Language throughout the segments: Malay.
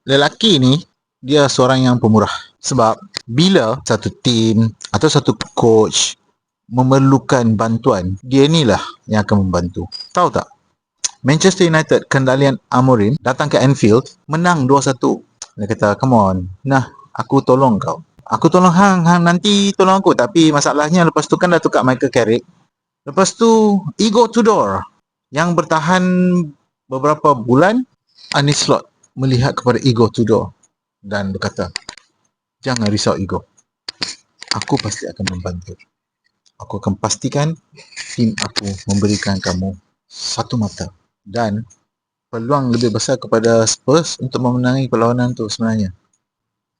lelaki ni dia seorang yang pemurah. Sebab bila satu tim atau satu coach memerlukan bantuan, dia inilah yang akan membantu. Tahu tak? Manchester United, kendalian Amorim, datang ke Anfield, menang 2-1. Dia kata, come on, nah, aku tolong kau. Aku tolong hang nanti tolong aku. Tapi masalahnya lepas tu kan dah tukar Michael Carrick. Lepas tu, Igor Tudor yang bertahan beberapa bulan. Arne Slot melihat kepada Igor Tudor dan berkata, jangan risau Igor, aku pasti akan membantu. Aku akan pastikan tim aku memberikan kamu satu mata. Dan peluang lebih besar kepada Spurs untuk memenangi perlawanan tu sebenarnya.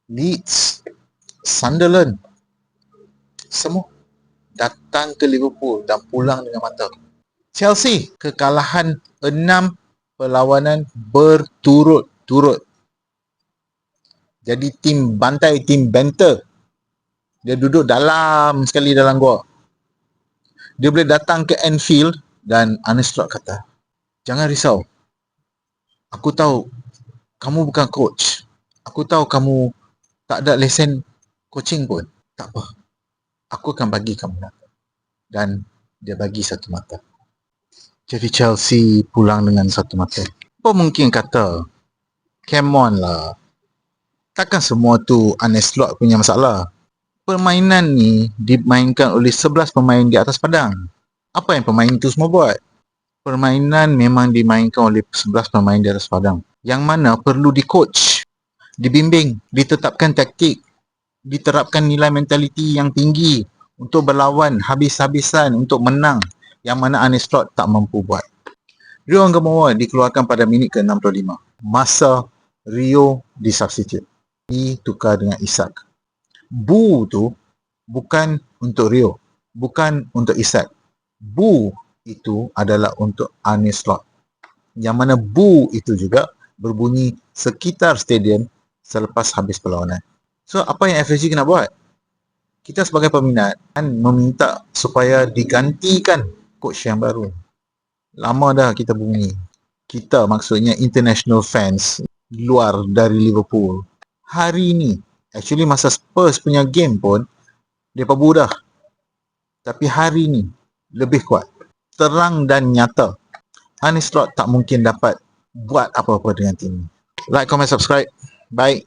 Leeds, Sunderland, semua datang ke Liverpool dan pulang dengan mata. Chelsea, kekalahan 6 perlawanan berturut-turut. Jadi tim bantai, tim banter. Dia duduk dalam sekali dalam gua. Dia boleh datang ke Anfield dan Arne Slot kata, jangan risau. Aku tahu kamu bukan coach. Aku tahu kamu tak ada lesen coaching pun. Tak apa. Aku akan bagi kamu mata. Dan dia bagi satu mata. Jadi Chelsea pulang dengan satu mata. Apa mungkin kata, come on lah. Takkan semua tu Arne Slot punya masalah. Permainan ni dimainkan oleh 11 pemain di atas padang. Apa yang pemain tu semua buat? Permainan memang dimainkan oleh 11 pemain di atas padang. Yang mana perlu di-coach, dibimbing, ditetapkan taktik, diterapkan nilai mentaliti yang tinggi untuk berlawan habis-habisan untuk menang. Yang mana Arne Slot tak mampu buat. Rio Anggamoa dikeluarkan pada minit ke-65. Masa Rio disubstitute. Ditukar dengan Isak. Bu tu bukan untuk Rio, bukan untuk Isak. Bu itu adalah untuk Arne Slot. Yang mana bu itu juga berbunyi sekitar stadium selepas habis perlawanan. So apa yang FSG kena buat? Kita sebagai peminat kan meminta supaya digantikan coach yang baru. Lama dah kita bunyi. Kita maksudnya international fans luar dari Liverpool. Hari ni, actually masa Spurs punya game pun, dia pabu dah. Tapi hari ni, lebih kuat. Terang dan nyata. Arne Slot tak mungkin dapat buat apa-apa dengan tim ni. Like, comment, subscribe. Bye.